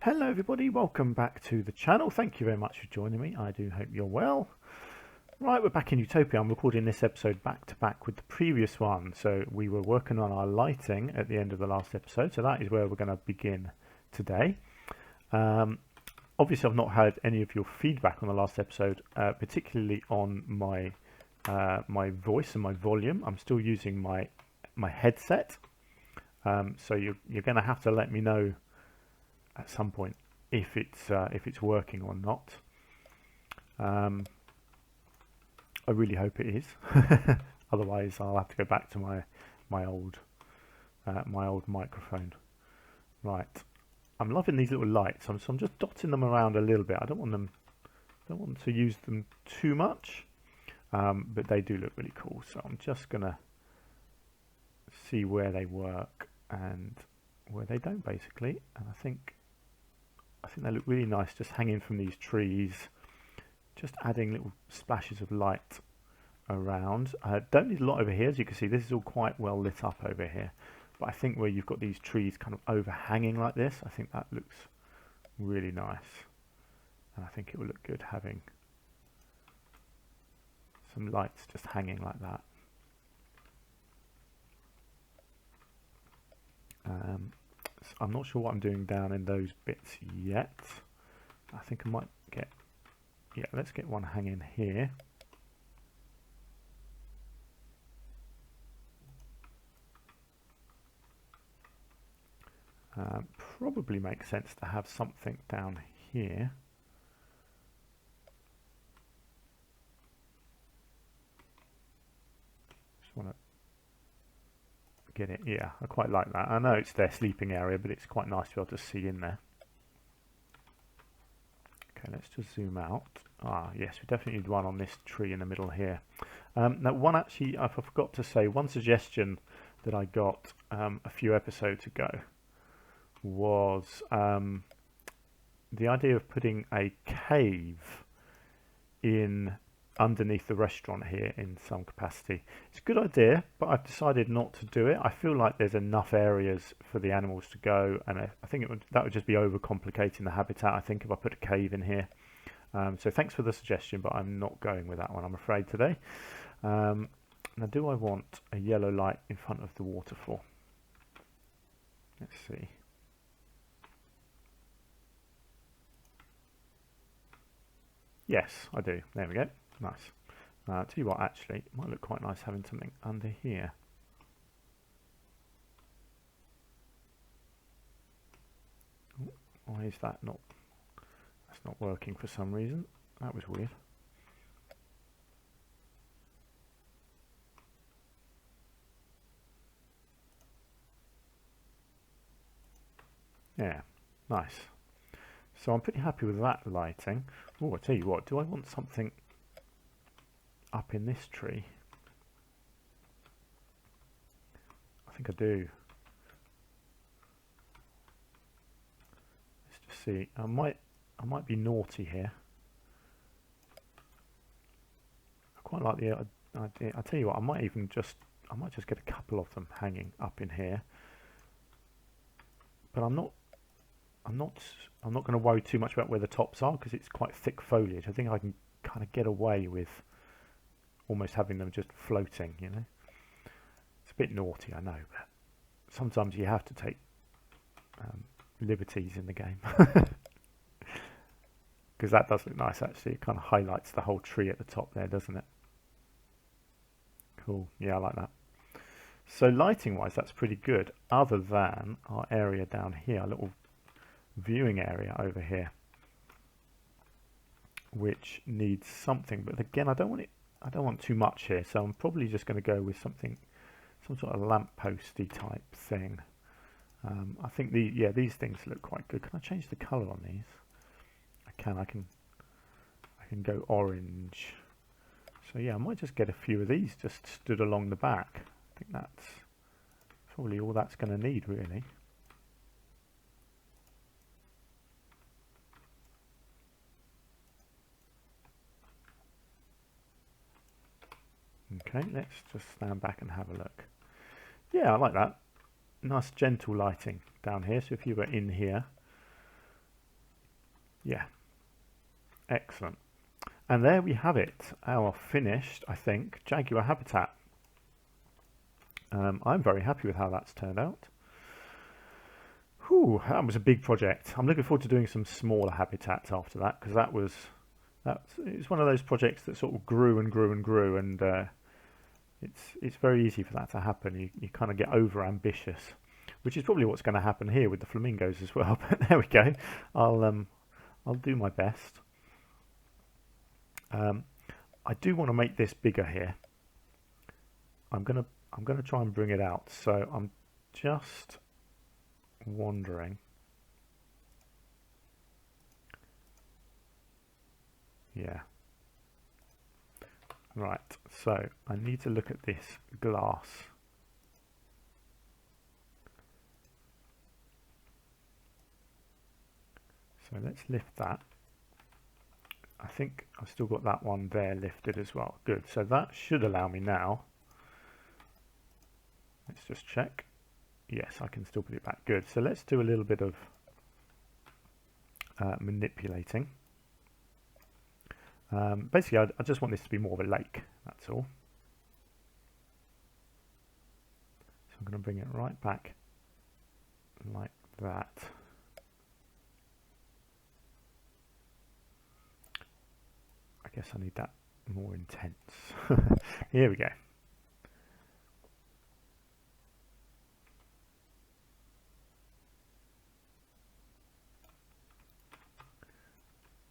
Hello everybody, welcome back to the channel. Thank you very much for joining me. I do hope you're well. Right, we're back in Utopia. I'm recording this episode back to back with the previous one. So we were working on our lighting at the end of the last episode. So that is where we're going to begin today. Obviously I've not had any of your feedback on the last episode, particularly on my my voice and my volume. I'm still using my headset. So you're going to have to let me know at some point if it's working or not. I really hope it is. Otherwise, I'll have to go back to my old microphone. Right, I'm loving these little lights. So I'm just dotting them around a little bit. I don't want to use them too much, but they do look really cool. So I'm just gonna see where they work and where they don't, basically. And I think they look really nice just hanging from these trees, just adding little splashes of light around. I don't need a lot over here. As you can see, this is all quite well lit up over here, but I think where you've got these trees kind of overhanging like this, I think that looks really nice, and I think it will look good having some lights just hanging like that. I'm not sure what I'm doing down in those bits yet. I think I might get, yeah, let's get one hanging here. Probably makes sense to have something down here. Just want to get it. Yeah, I quite like that. I know it's their sleeping area, but it's quite nice to be able to see in there. Okay, let's just zoom out. Ah, yes, we definitely need one on this tree in the middle here. Now, one actually, I forgot to say, one suggestion that I got a few episodes ago was the idea of putting a cave in underneath the restaurant here in some capacity. It's a good idea, but I've decided not to do it. I feel like there's enough areas for the animals to go, and I think that would just be overcomplicating the habitat, I think, if I put a cave in here. So thanks for the suggestion, but I'm not going with that one, I'm afraid, today. Now, do I want a yellow light in front of the waterfall? Let's see. Yes, I do. There we go. Nice. Tell you what, actually, it might look quite nice having something under here. Ooh, why is that not? That's not working for some reason. That was weird. Yeah, nice. So I'm pretty happy with that lighting. Oh, I tell you what, do I want something up in this tree? I think I do. Let's just see. I might be naughty here. I quite like the idea. I tell you what, I might just get a couple of them hanging up in here. But I'm not going to worry too much about where the tops are because it's quite thick foliage. I think I can kind of get away with almost having them just floating, you know. It's a bit naughty, I know, but sometimes you have to take liberties in the game. Because that does look nice, actually. It kind of highlights the whole tree at the top there, doesn't it? Cool. Yeah, I like that. So lighting wise, that's pretty good, other than our area down here, a little viewing area over here, which needs something. But again, I don't want too much here, so I'm probably just going to go with some sort of lampposty type thing. I think these things look quite good. Can I change the colour on these? I can go orange. So yeah, I might just get a few of these just stood along the back. I think that's probably all that's going to need, really. Okay, let's just stand back and have a look. Yeah, I like that. Nice gentle lighting down here. So if you were in here, Yeah, excellent. And there we have it, our finished, I think, jaguar habitat. I'm very happy with how that's turned out. Whew, that was a big project. I'm looking forward to doing some smaller habitats after that, because it's one of those projects that sort of grew and grew and grew, and it's very easy for that to happen. You kind of get over ambitious, which is probably what's going to happen here with the flamingos as well. But there we go. I'll do my best. I do want to make this bigger here. I'm gonna try and bring it out. So I'm just wondering. Yeah. Right. So I need to look at this glass. So let's lift that. I think I've still got that one there lifted as well. Good. So that should allow me now. Let's just check. Yes, I can still put it back. Good. So let's do a little bit of manipulating. Basically, I just want this to be more of a lake. That's all. So I'm going to bring it right back like that. I guess I need that more intense. Here we go.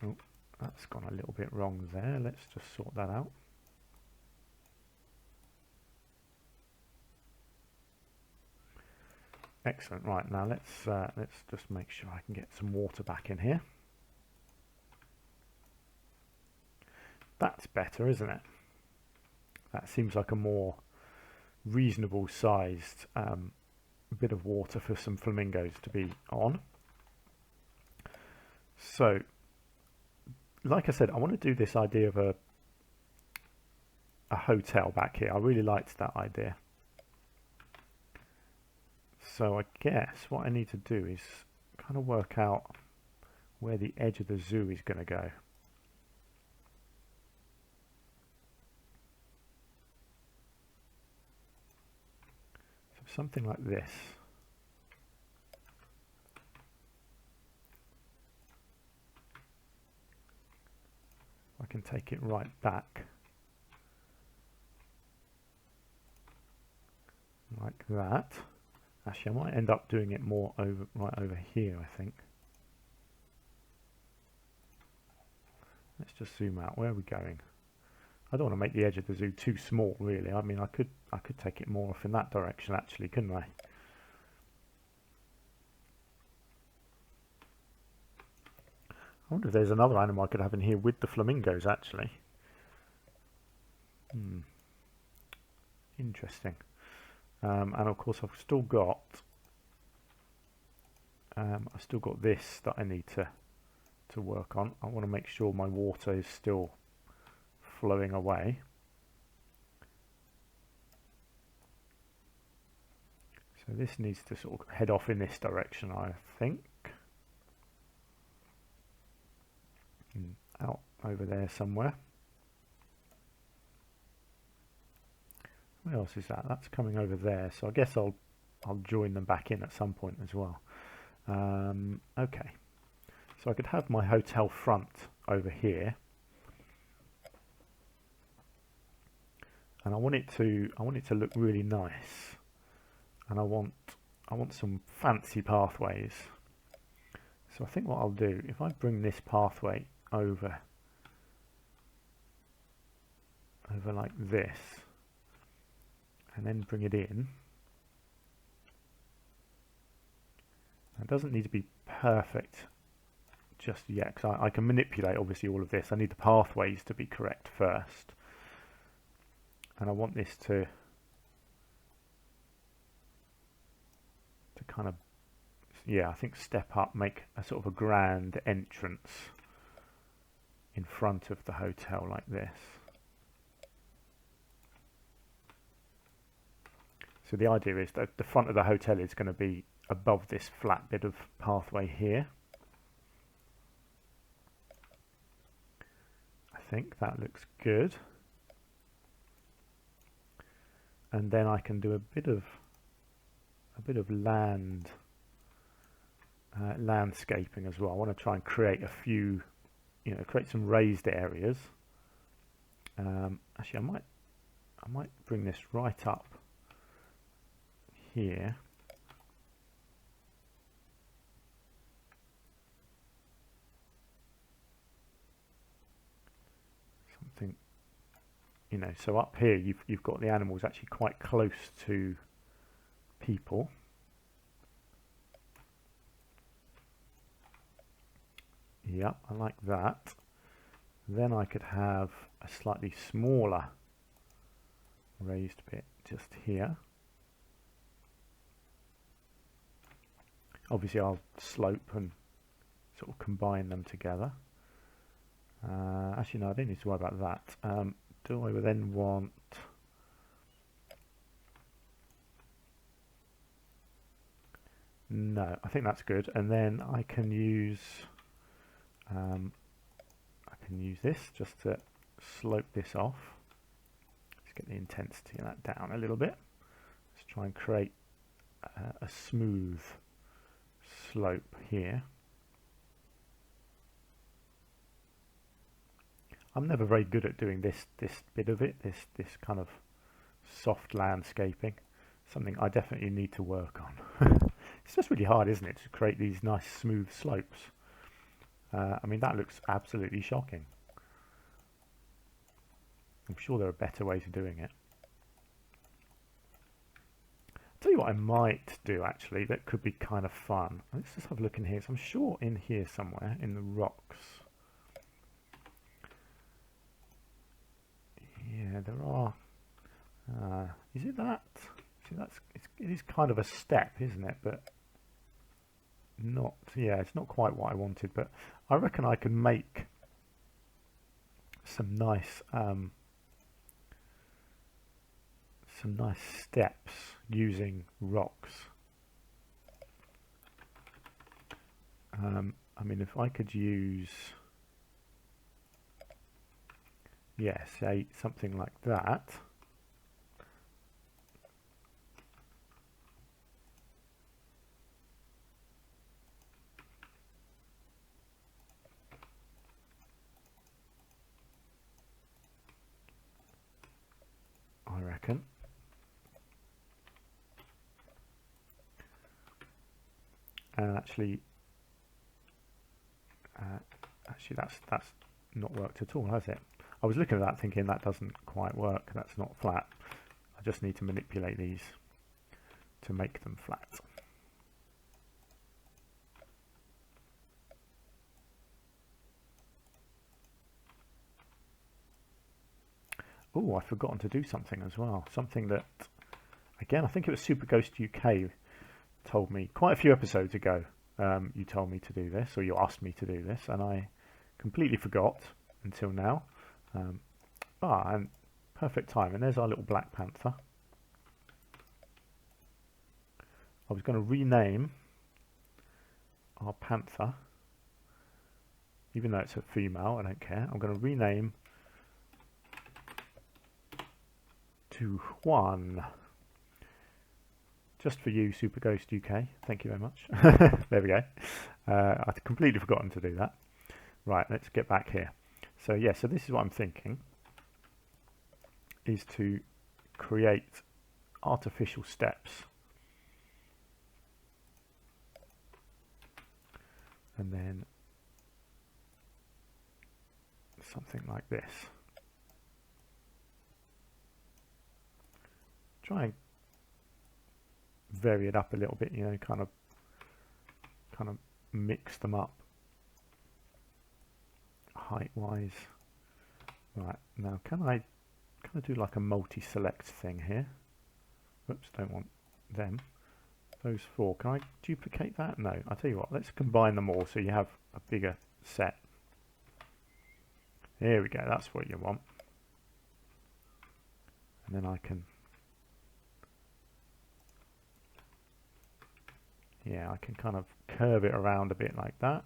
Oh, that's gone a little bit wrong there. Let's just sort that out. Excellent. Right, now let's just make sure I can get some water back in here. That's better, isn't it? That seems like a more reasonable sized bit of water for some flamingos to be on. So, like I said, I want to do this idea of a hotel back here. I really liked that idea. So I guess what I need to do is kind of work out where the edge of the zoo is going to go. So something like this. I can take it right back like that. Actually, I might end up doing it more right over here, I think. Let's just zoom out. Where are we going? I don't want to make the edge of the zoo too small, really. I mean, I could take it more off in that direction, actually, couldn't I? I wonder if there's another animal I could have in here with the flamingos, actually. Interesting. And of course, I've still got this that I need to work on. I want to make sure my water is still flowing away. So this needs to sort of head off in this direction, I think. Out over there somewhere. Where else is that? That's coming over there. So I guess I'll join them back in at some point as well. Okay. So I could have my hotel front over here, and I want it to look really nice, and I want some fancy pathways. So I think what I'll do, if I bring this pathway over like this, and then bring it in. It doesn't need to be perfect just yet, because I can manipulate obviously all of this. I need the pathways to be correct first, and I want this to kind of, yeah, I think step up, make a sort of a grand entrance in front of the hotel like this. So the idea is that the front of the hotel is going to be above this flat bit of pathway here. think that looks good. And then I can do a bit of landscaping as well. I want to try and create a few, create some raised areas. Actually, I might bring this right up here. Something, so up here you've got the animals actually quite close to people. Yep, I like that. Then I could have a slightly smaller raised bit just here. Obviously I'll slope and sort of combine them together. Actually no, I don't need to worry about that. Do I then want... No, I think that's good. And then I can use this just to slope this off. Let's get the intensity of that down a little bit. Let's try and create a smooth slope here. I'm never very good at doing this bit of it, this kind of soft landscaping. Something I definitely need to work on. It's just really hard, isn't it, to create these nice smooth slopes. I mean, that looks absolutely shocking. I'm sure there are better ways of doing it. I'll tell you what I might do, actually, that could be kind of fun. Let's just have a look in here. So I'm sure in here somewhere, in the rocks. Yeah, there are. Is it that? See, it is kind of a step, isn't it? But not. Yeah, it's not quite what I wanted. But I reckon I can make some nice steps using rocks. I mean, if I could use, say something like that. I reckon. And actually that's not worked at all, has it? I was looking at that thinking that doesn't quite work, that's not flat. I just need to manipulate these to make them flat. Oh, I've forgotten to do something as well. Something that, again, I think it was Super Ghost UK told me quite a few episodes ago. You told me to do this, or you asked me to do this, and I completely forgot until now. And perfect time. And there's our little Black Panther. I was going to rename our panther, even though it's a female, I don't care. I'm going to rename to Juan. Just for you, Super Ghost UK. Thank you very much. There we go. I'd completely forgotten to do that. Right, let's get back here. So yeah, so this is what I'm thinking, is to create artificial steps. And then something like this. Try and vary it up a little bit, kind of mix them up height wise. Right, now can I do like a multi-select thing here? Whoops, don't want them. Those four, can I duplicate that? No, I'll tell you what, let's combine them all so you have a bigger set. There we go, that's what you want. And then I can, I can kind of curve it around a bit like that.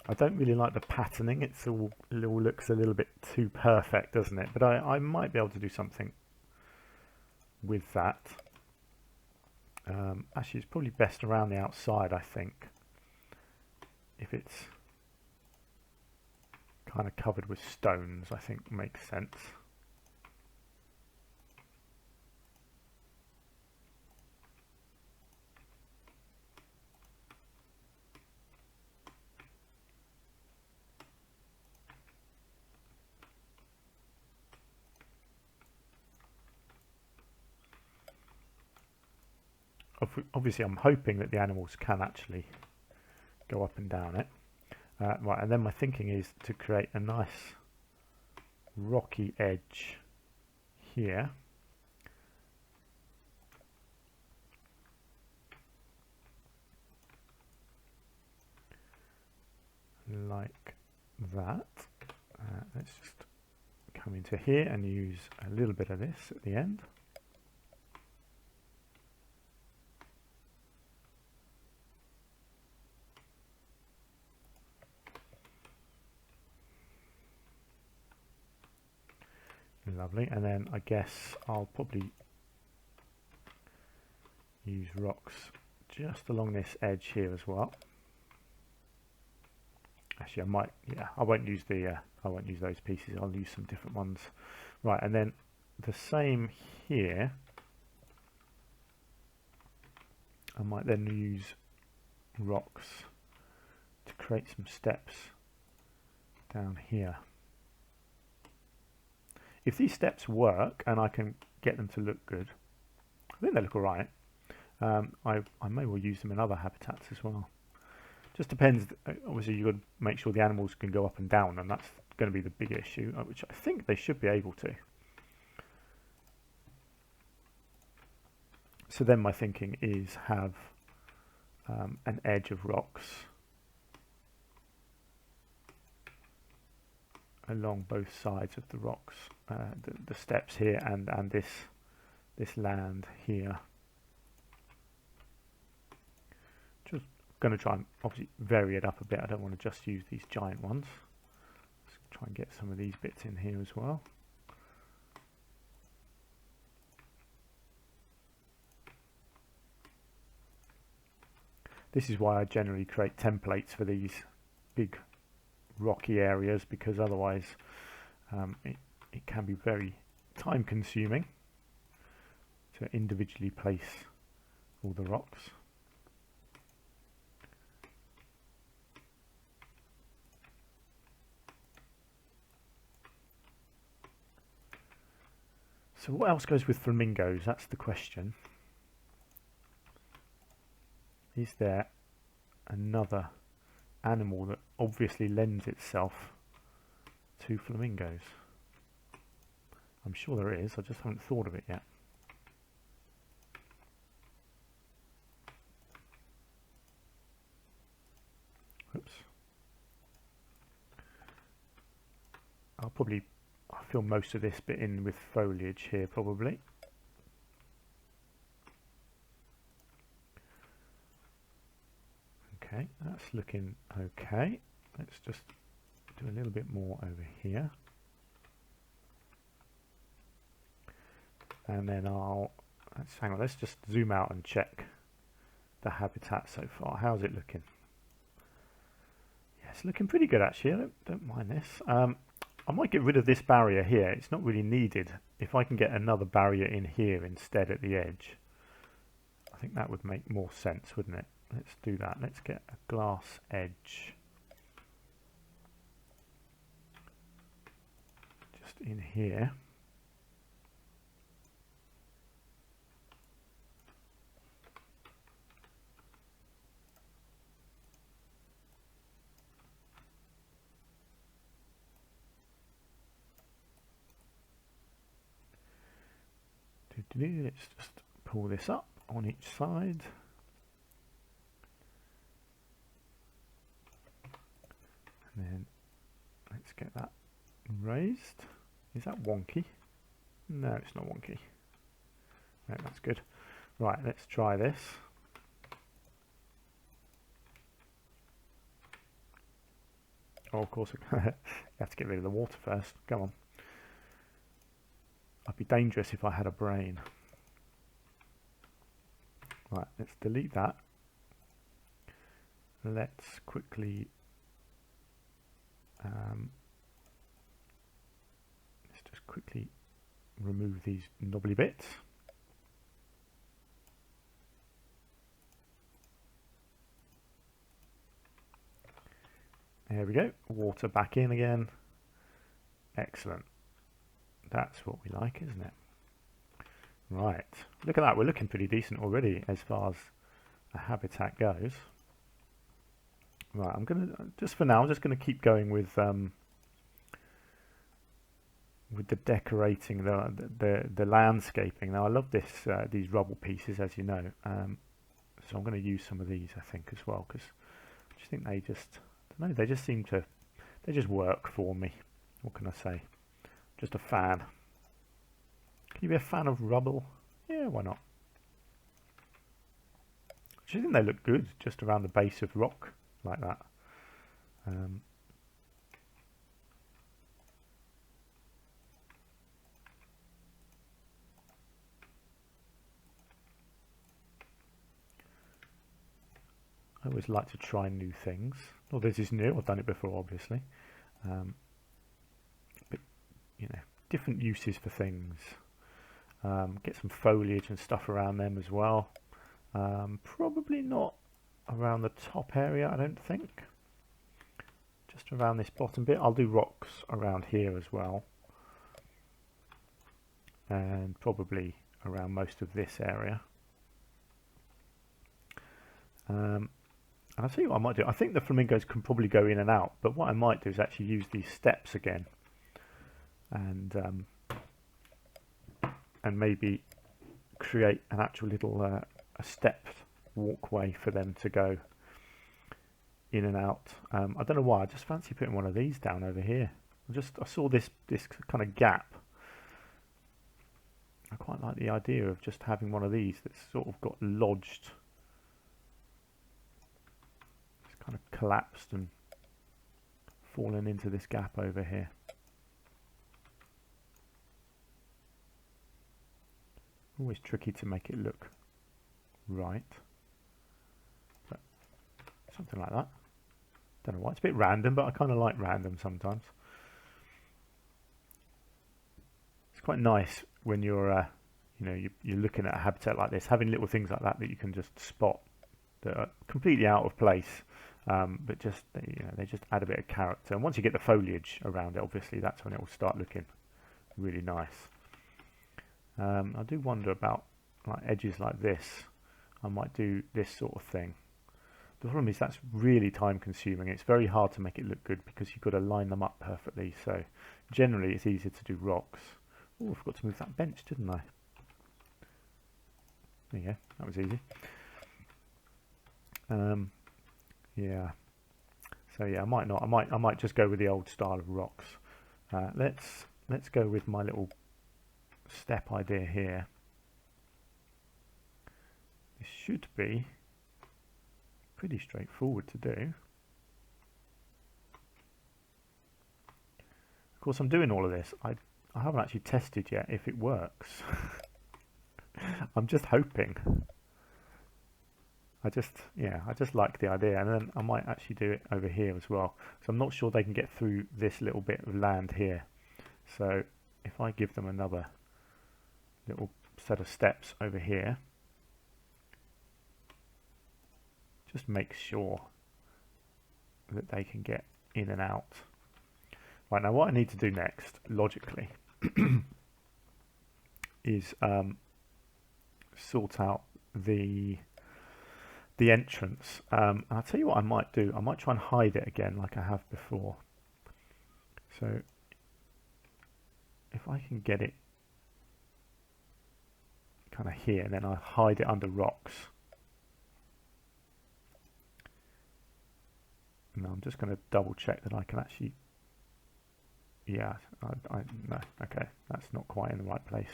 I don't really like the patterning. It all looks a little bit too perfect, doesn't it? But I might be able to do something with that. Actually, it's probably best around the outside, I think, if it's kind of covered with stones. I think makes sense. Obviously, I'm hoping that the animals can actually go up and down it. Right, and then my thinking is to create a nice rocky edge here. Like that. Let's just come into here and use a little bit of this at the end. Lovely, and then I guess I'll probably use rocks just along this edge here as well. Actually, I might, yeah, I won't use those pieces. I'll use some different ones. Right, and then the same here. I might then use rocks to create some steps down here. If these steps work and I can get them to look good, I think they look alright. I may well use them in other habitats as well. Just depends. Obviously, you've got to make sure the animals can go up and down, and that's going to be the big issue, which I think they should be able to. So then my thinking is have an edge of rocks along both sides of the rocks, the steps here and this land here. Just going to try and obviously vary it up a bit. I don't want to just use these giant ones. Let's try and get some of these bits in here as well. This is why I generally create templates for these big rocky areas, because otherwise it can be very time consuming to individually place all the rocks. So what else goes with flamingos? That's the question. Is there another animal that obviously lends itself to flamingos? I'm sure there is, I just haven't thought of it yet. Oops. I'll fill most of this bit in with foliage here probably. Okay, that's looking okay. Let's just do a little bit more over here. And then let's just zoom out and check the habitat so far. How's it looking? Yeah, it's looking pretty good actually. I don't mind this. I might get rid of this barrier here. It's not really needed. If I can get another barrier in here instead at the edge, I think that would make more sense, wouldn't it? Let's do that. Let's get a glass edge just in here. Let's just pull this up on each side. And then let's get that raised. Is that wonky? No, it's not wonky. No, that's good. Right, let's try this. Oh, of course, you have to get rid of the water first. Come on. I'd be dangerous if I had a brain. Right, let's delete that. Let's quickly let's just quickly remove these knobbly bits. There we go. Water back in again. Excellent. That's what we like, isn't it? Right. Look at that. We're looking pretty decent already as far as a habitat goes. Right. I'm gonna just for now. I'm just gonna keep going with the decorating, the landscaping. Now I love this these rubble pieces, as you know. So I'm going to use some of these, I think, as well, because I just think they just, I don't know, they just seem to, they just work for me. What can I say? Just a fan. Can you be a fan of rubble? Yeah, why not? I think they look good just around the base of rock like that. I always like to try new things. Well, this is new. I've done it before, obviously. But, you know, different uses for things. Get some foliage and stuff around them as well. Probably not around the top area, I don't think. Just around this bottom bit. I'll do rocks around here as well. And probably around most of this area. And I'll tell you what I might do. I think the flamingos can probably go in and out, but what I might do is actually use these steps again, and maybe create an actual little a stepped walkway for them to go in and out. I don't know why. I just fancy putting one of these down over here. I saw this kind of gap. I quite like the idea of just having one of these that's sort of got lodged. Kind of collapsed and fallen into this gap over here. Always tricky to make it look right, but something like that. Don't know why, it's a bit random, but I kind of like random sometimes. It's quite nice when you're you know, you're looking at a habitat like this, having little things like that that you can just spot that are completely out of place. But just they just add a bit of character, and once you get the foliage around it, obviously that's when it will start looking really nice. I do wonder about like edges like this. I might do this sort of thing. The problem is that's really time consuming. It's very hard to make it look good because you've got to line them up perfectly. So generally it's easier to do rocks. Oh, I forgot to move that bench, didn't I? There you go, that was easy. Yeah. So yeah, I might not. I might just go with the old style of rocks. Let's go with my little step idea here. This should be pretty straightforward to do. Of course, I'm doing all of this. I haven't actually tested yet if it works. I'm just hoping. I just like the idea, and then I might actually do it over here as well. So I'm not sure they can get through this little bit of land here. So if I give them another little set of steps over here, just make sure that they can get in and out. Right, now what I need to do next, logically, is sort out the entrance. I'll tell you what I might do. I might try and hide it again like I have before. So if I can get it kind of here, and then I hide it under rocks. And I'm just going to double check that I can actually, yeah, no, okay, that's not quite in the right place.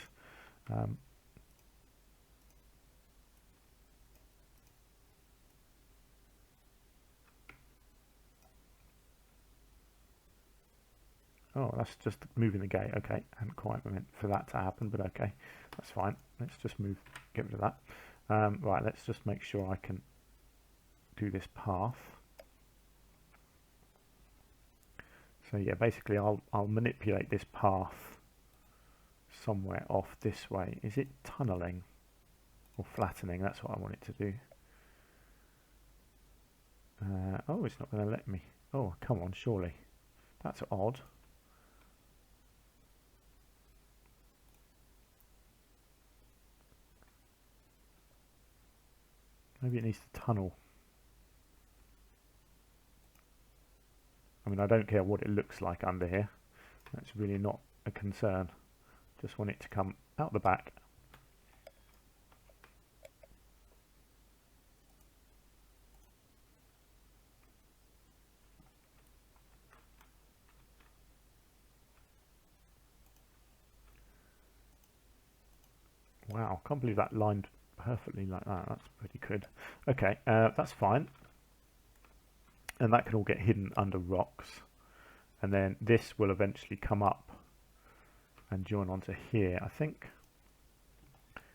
Oh, that's just moving the gate. Okay, hadn't quite meant for that to happen, but okay, that's fine. Let's just get rid of that. Right, let's just make sure I can do this path. So yeah, basically I'll manipulate this path somewhere off this way. Is it tunneling or flattening? That's what I want it to do. Oh, it's not going to let me. Oh, come on, surely. That's odd. Maybe it needs to tunnel. I mean, I don't care what it looks like under here. That's really not a concern. Just want it to come out the back. Wow, can't believe that lined perfectly like that. That's pretty good. Okay, that's fine. And that can all get hidden under rocks. And then this will eventually come up and join onto here, I think.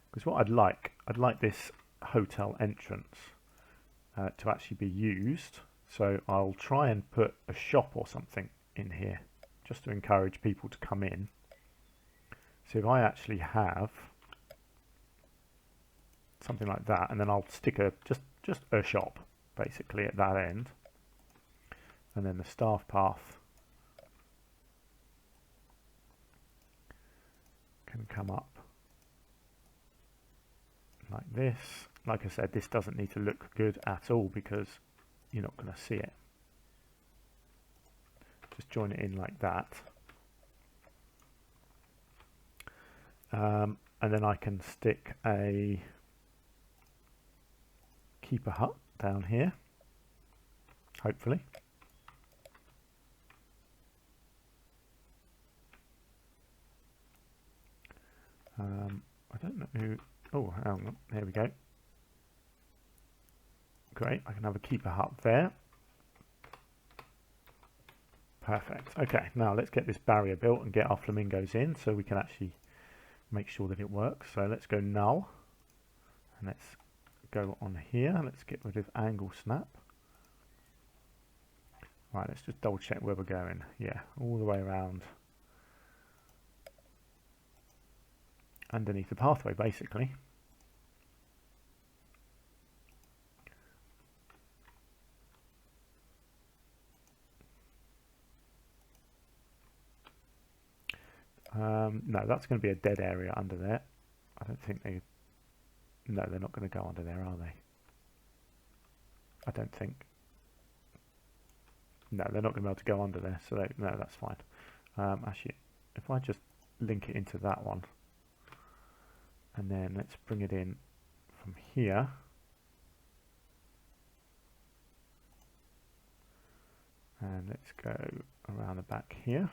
Because what I'd like this hotel entrance to actually be used. So I'll try and put a shop or something in here, just to encourage people to come in. So if I actually have something like that, and then I'll stick just a shop basically at that end, and then the staff path can come up like this. Like I said, this doesn't need to look good at all because you're not going to see it. Just join it in like that. And then I can stick a keeper hut down here, hopefully. I don't know who. Oh, hang on. There we go. Great. I can have a keeper hut there. Perfect. Okay, now let's get this barrier built and get our flamingos in so we can actually make sure that it works. So let's go null. And let's go on here. Let's get rid of angle snap. Right, let's just double check where we're going. Yeah, all the way around. Underneath the pathway, basically. No, that's going to be a dead area under there. I don't think they... No, they're not going to go under there, are they? I don't think. No, they're not going to be able to go under there, so no, that's fine. Actually, if I just link it into that one, and then let's bring it in from here. And let's go around the back here.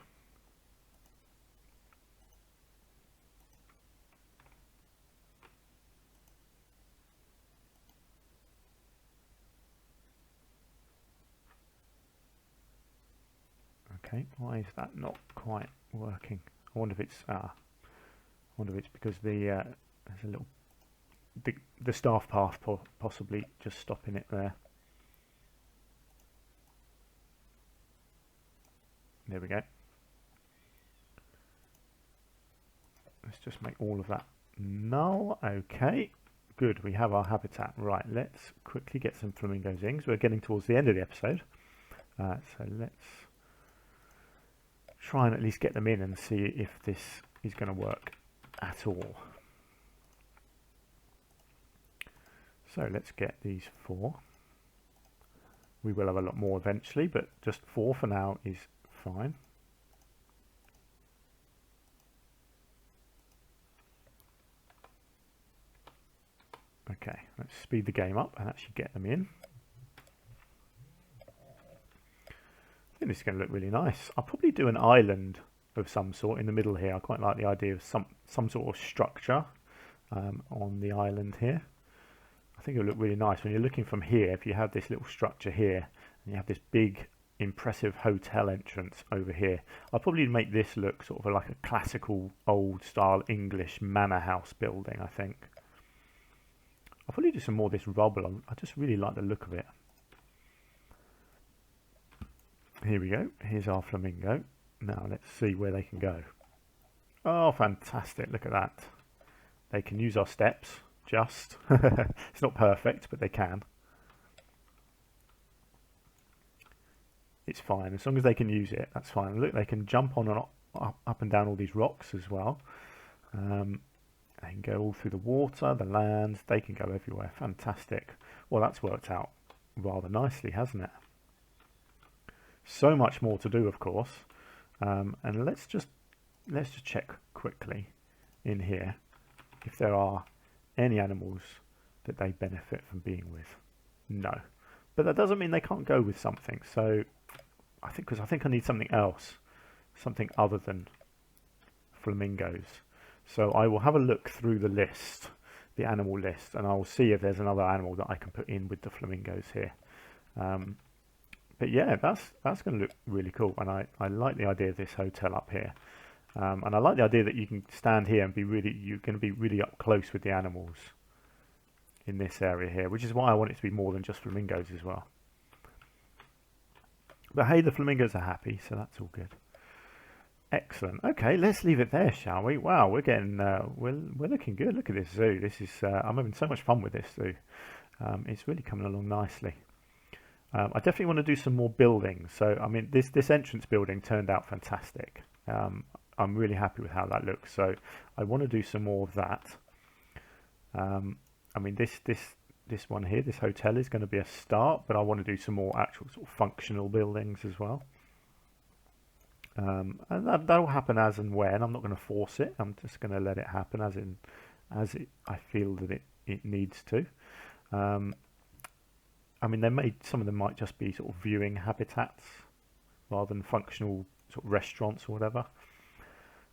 Okay, why is that not quite working? I wonder if it's because there's a little the staff path possibly just stopping it there. There we go. Let's just make all of that null. Okay, good. We have our habitat. Right, let's quickly get some flamingos in because we're getting towards the end of the episode. So let's try and at least get them in and see if this is going to work at all. So let's get these 4. We will have a lot more eventually, but just 4 for now is fine. Okay, let's speed the game up and actually get them in. I think this is going to look really nice. I'll probably do an island of some sort in the middle here. I quite like the idea of some sort of structure on the island here. I think it'll look really nice when you're looking from here. If you have this little structure here and you have this big impressive hotel entrance over here. I'll probably make this look sort of like a classical old style English manor house building, I think. I'll probably do some more of this rubble. I just really like the look of it. Here we go. Here's our flamingo. Now let's see where they can go. Oh, fantastic. Look at that. They can use our steps, just. It's not perfect, but they can. It's fine. As long as they can use it, that's fine. Look, they can jump on and up and down all these rocks as well. They can go all through the water, the land. They can go everywhere. Fantastic. Well, that's worked out rather nicely, hasn't it? So much more to do, of course. And let's just check quickly in here if there are any animals that they benefit from being with. No, but that doesn't mean they can't go with something. So I think I need something else, something other than flamingos. So I will have a look through the list, the animal list, and I will see if there's another animal that I can put in with the flamingos here. But yeah, that's going to look really cool, and I like the idea of this hotel up here, and I like the idea that you can stand here and you're going to be really up close with the animals in this area here, which is why I want it to be more than just flamingos as well. But hey, the flamingos are happy, so that's all good. Excellent. Okay, let's leave it there, shall we? Wow, we're getting we're looking good. Look at this zoo. This is I'm having so much fun with this zoo. It's really coming along nicely. I definitely want to do some more buildings. So I mean, this entrance building turned out fantastic. I'm really happy with how that looks. So I want to do some more of that. I mean, this one here, this hotel is going to be a start, but I want to do some more actual sort of functional buildings as well. And that'll happen as and when. I'm not going to force it. I'm just going to let it happen as I feel that it needs to. I mean, some of them might just be sort of viewing habitats rather than functional sort of restaurants or whatever.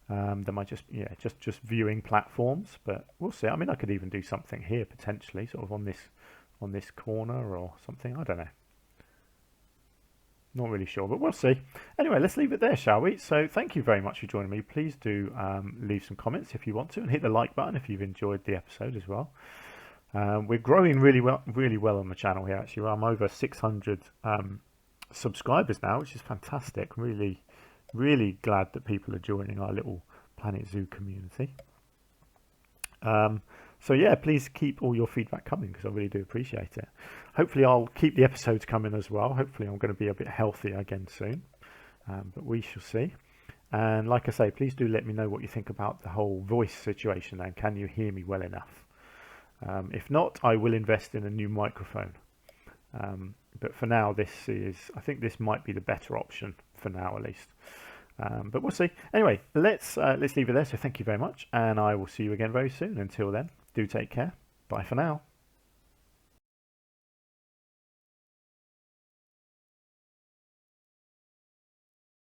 They might just viewing platforms, but we'll see. I mean, I could even do something here potentially, sort of on this corner or something. I don't know. Not really sure, but we'll see. Anyway, let's leave it there, shall we? So thank you very much for joining me. Please do leave some comments if you want to, and hit the like button if you've enjoyed the episode as well. We're growing really well on the channel here. Actually, I'm over 600 subscribers now, which is fantastic. Really glad that people are joining our little Planet Zoo community. So yeah, please keep all your feedback coming because I really do appreciate it. Hopefully I'll keep the episodes coming as well. Hopefully I'm going to be a bit healthier again soon, but we shall see. And like I say, please do let me know what you think about the whole voice situation and can you hear me well enough? If not, I will invest in a new microphone. But for now, I think this might be the better option for now, at least. But we'll see. Anyway, let's leave it there. So thank you very much, and I will see you again very soon. Until then, do take care. Bye for now.